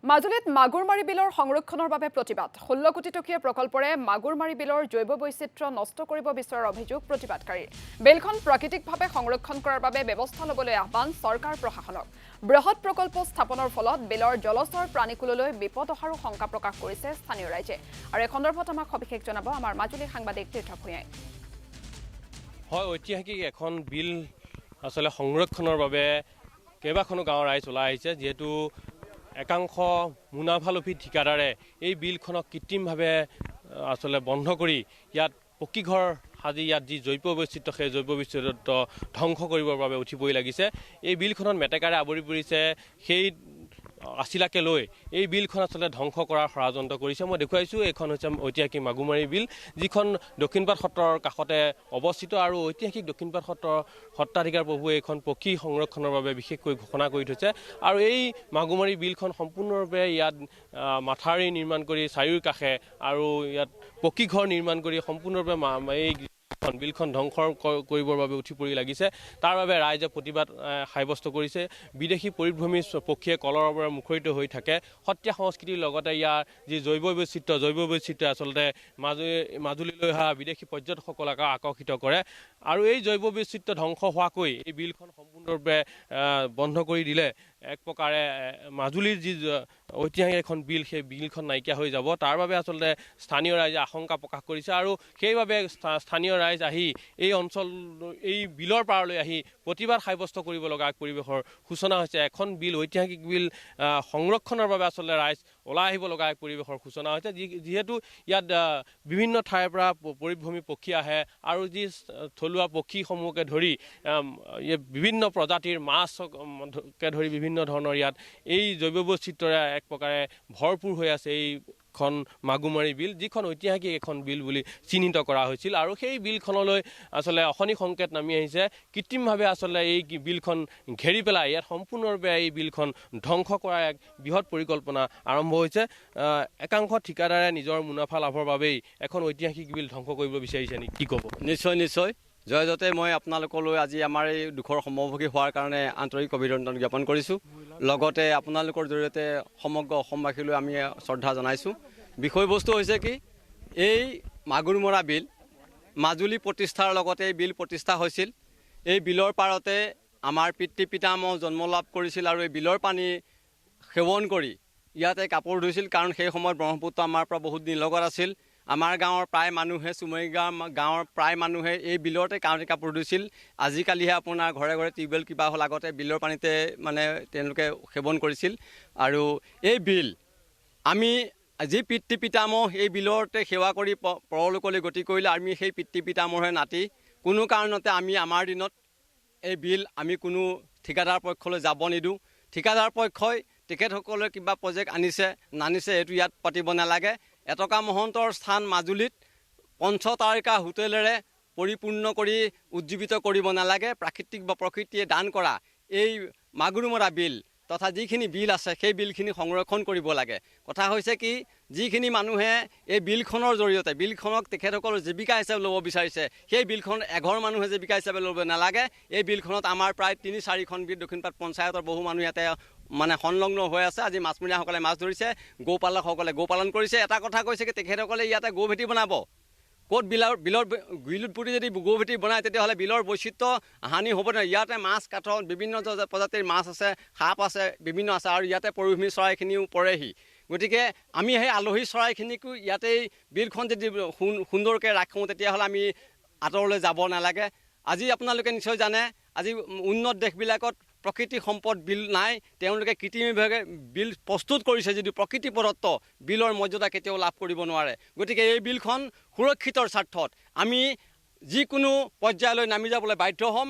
মাজুলীত মাগুৰমাৰী বিলৰ সংৰক্ষণৰ বাবে প্ৰতিবাদ 16 কোটি টকীয়া প্ৰকল্পৰে মাগুৰমাৰী বিলৰ জৈৱ বৈচিত্ৰ্য নষ্ট কৰিব বিচৰাৰ অভিযোগ প্ৰতিবাদকাৰীৰ বিলখন প্ৰাকৃতিকভাৱে সংৰক্ষণ কৰাৰ বাবে ব্যৱস্থা ল'বলৈ আহ্বান চৰকাৰ প্ৰশাসনক বৃহৎ প্ৰকল্প স্থাপনৰ ফলত বিলৰ জলচৰ প্ৰাণীকুললৈ বিপদ অহাৰো শংকা প্ৰকাশ কৰিছে স্থানীয় ৰাইজে আৰু এই সন্দৰ্ভত আমাক সবিশেষ জনাব আমাৰ মাজুলী সাংবাদিক তীৰ্থ ভূঞাই হয় ঐতিহাসিক এখন বিল আসলে সংৰক্ষণৰ বাবে কেইবাখনো গাঁৱৰ ৰাইজ ওলাই আহিছে যেহেতু একাংশ মুনাফালোভী ঠিকাদাৰে এই বিলখনক কৃত্ৰিমভাৱে আসলে বন্ধ কৰি ইয়াত পকীঘৰ সাজি ইয়াত যি জৈৱ বৈচিত্ৰ্য সেই জৈৱ বৈচিত্ৰ্য ধ্বংস কৰিবৰ বাবে উঠিবই লাগিছে এই বিলখনত মেটেকাৰে আৱৰি পৰিছে সেই আছিলাকে লৈ এই বিলখন আসলে ধ্বংস কৰাৰ ষড়যন্ত্ৰ কৰিছে মই দেখুৱাইছোঁ এইখন হৈছে ঐতিহাসিক মাগুৰমাৰী বিল যিখন দক্ষিণপাট সত্ৰৰ কাষতে অৱস্থিত আৰু ঐতিহাসিক দক্ষিণপাট সত্ৰৰ সত্ৰাধিকাৰ প্ৰভুৱে এইখন পক্ষী সংৰক্ষণৰ বাবে বিশেষকৈ ঘোষণা কৰি থৈছে আৰু এই মাগুৰমাৰী বিলখন সম্পূৰ্ণৰূপে ইয়াত মাথাউৰি নিৰ্মাণ কৰি চাৰিওৰ কাষে আৰু ইয়াত পকীঘৰ নিৰ্মাণ কৰি সম্পূৰ্ণৰূপে এই বিলখন ধ্বংস কৰিবৰ বাবে উঠি পৰি লাগিছে তাৰ বাবে ৰাইজে প্ৰতিবাদ সাব্যস্ত কৰিছে বিদেশী পৰিভ্ৰমী পক্ষীয়ে কলৰ পৰা মুখৰিত হৈ থাকে সত্ৰীয়া সংস্কৃতিৰ লগতে ইয়াৰ যি জৈৱ বৈচিত্ৰ্য আচলতে মাজুলীলৈ অহা বিদেশী পৰ্যটকসকলক আকৰ্ষিত কৰে আৰু এই জৈৱ বৈচিত্ৰ্য ধ্বংস হোৱাকৈ এই বিলখন সম্পূৰ্ণৰূপে বন্ধ কৰি দিলে এক প্ৰকাৰে মাজুলীৰ যি ঐতিহাসিক এখন বিল সেই বিলখন নাইকিয়া হৈ যাব তাৰ বাবে আচলতে স্থানীয় ৰাইজে আশংকা প্ৰকাশ কৰিছে আৰু সেইবাবে স্থানীয় ৰাইজ আহি এই অঞ্চল এই বিলৰ পাৰলৈ আহি প্ৰতিবাদ সাব্যস্ত কৰিব লগা পৰিৱেশৰ সূচনা হৈছে এখন বিল ঐতিহাসিক বিল সংৰক্ষণৰ বাবে আচলতে ৰাইজ ওলাই আহিব লগা এক পৰিৱেশৰ সূচনা হৈছে যিহেতু ইয়াত বিভিন্ন ঠাইৰ পৰা পৰিভ্ৰমী পক্ষী আহে আৰু যি থলুৱা পক্ষীসমূহকে ধৰি বিভিন্ন প্ৰজাতিৰ মাছকে ধৰি বিভিন্ন ধৰণৰ ইয়াত এই জৈৱ বৈচিত্ৰ্যৰে এক প্ৰকাৰে ভৰপূৰ হৈ আছে এইখন মাগুৰমাৰী বিল যিখন ঐতিহাসিক এখন বিল বুলি চিহ্নিত কৰা হৈছিল আৰু সেই বিলখনলৈ আচলতে অশনি সংকেত নামি আহিছে কৃত্ৰিমভাৱে আচলতে এই বিলখন ঘেৰি পেলাই ইয়াত সম্পূৰ্ণৰূপে এই বিলখন ধ্বংস কৰাৰ এক বৃহৎ পৰিকল্পনা আৰম্ভ হৈছে একাংশ ঠিকাদাৰে নিজৰ মুনাফা লাভৰ বাবেই এখন ঐতিহাসিক বিল ধ্বংস কৰিব বিচাৰিছে নেকি কি ক'ব নিশ্চয় জয়জতে মই আপোনালোকলৈ আজি আমাৰ এই দুখৰ সমভোগী হোৱাৰ কাৰণে আন্তৰিক অভিনন্দন জ্ঞাপন কৰিছোঁ লগতে আপোনালোকৰ জৰিয়তে সমগ্ৰ অসমবাসীলৈ আমি শ্ৰদ্ধা জনাইছোঁ বিষয়বস্তু হৈছে কি এই মাগুৰমৰা বিল মাজুলী প্ৰতিষ্ঠাৰ লগতে এই বিল প্ৰতিষ্ঠা হৈছিল এই বিলৰ পাৰতে আমাৰ পিতৃ পিতামহ জন্ম লাভ কৰিছিল আৰু এই বিলৰ পানী সেৱন কৰি ইয়াতে কাপোৰ ধুইছিল কাৰণ সেই সময়ত ব্ৰহ্মপুত্ৰ আমাৰ পৰা বহুত নিলগত আছিল আমাৰ গাঁৱৰ প্ৰায় মানুহে চুমৰীগাঁও গাঁৱৰ প্ৰায় মানুহে এই বিলতে কাপোৰ ধুইছিল আজিকালিহে আপোনাৰ ঘৰে ঘৰে টিউবৱেল কিবা হ'ল আগতে বিলৰ পানীতে মানে তেওঁলোকে সেৱন কৰিছিল আৰু এই বিল আমি যি পিতৃ পিতামহ এই বিলতে সেৱা কৰি পৰলোকলৈ গতি কৰিলে আমি সেই পিতৃ পিতামহে নাতি কোনো কাৰণতে আমি আমাৰ দিনত এই বিল আমি কোনো ঠিকাদাৰ পক্ষলৈ যাব নিদিওঁ ঠিকাদাৰ পক্ষই তেখেতসকলে কিবা প্ৰজেক্ট আনিছে নানিছে এইটো ইয়াত পাতিব নালাগে এটকা মহন্তৰ স্থান মাজুলীত পঞ্চতাৰিকা হোটেলেৰে পৰিপূৰ্ণ কৰি উজ্জীৱিত কৰিব নালাগে প্ৰাকৃতিক বা প্ৰকৃতিয়ে দান কৰা এই মাগুৰমৰা বিল তথা যিখিনি বিল আছে সেই বিলখিনি সংৰক্ষণ কৰিব লাগে কথা হৈছে কি যিখিনি মানুহে এই বিলখনৰ জৰিয়তে বিলখনক তেখেতসকলৰ জীৱিকা হিচাপে ল'ব বিচাৰিছে সেই বিলখন এঘৰ মানুহে জীৱিকা হিচাপে ল'ব নালাগে এই বিলখনত আমাৰ প্ৰায় 3-4খন বিল দক্ষিণপাট পঞ্চায়তৰ বহু মানুহ ইয়াতে মানে সংলগ্ন হৈ আছে আজি মাছমৰীয়াসকলে মাছ ধৰিছে গৌপালকসকলে গৌপালন কৰিছে এটা কথা কৈছে কি তেখেতসকলে ইয়াতে গৌভেটি বনাব ক'ত বিলত পুতি যদি গৌভেটি বনায় তেতিয়াহ'লে বিলৰ বৈচিত্ৰ্য হানি হ'ব নহয় ইয়াতে মাছ কাঠ বিভিন্ন প্ৰজাতিৰ মাছ আছে সাপ আছে বিভিন্ন আছে আৰু ইয়াতে পৰিভ্ৰমী চৰাইখিনিও পৰেহি গতিকে আমি সেই আলহী চৰাইখিনিকো ইয়াতেই বিলখন যদি সুন্দৰকৈ ৰাখোঁ তেতিয়াহ'লে আমি আঁতৰলৈ যাব নালাগে আজি আপোনালোকে নিশ্চয় জানে আজি উন্নত দেশবিলাকত প্ৰকৃতি সম্পদ বিল নাই তেওঁলোকে কৃত্ৰিমভাৱে বিল প্ৰস্তুত কৰিছে যদিও প্ৰকৃতি প্ৰদত্ত বিলৰ মৰ্যাদা কেতিয়াও লাভ কৰিব নোৱাৰে গতিকে এই বিলখন সুৰক্ষিতৰ স্বাৰ্থত আমি যিকোনো পৰ্যায়লৈ নামি যাবলৈ বাধ্য হ'ম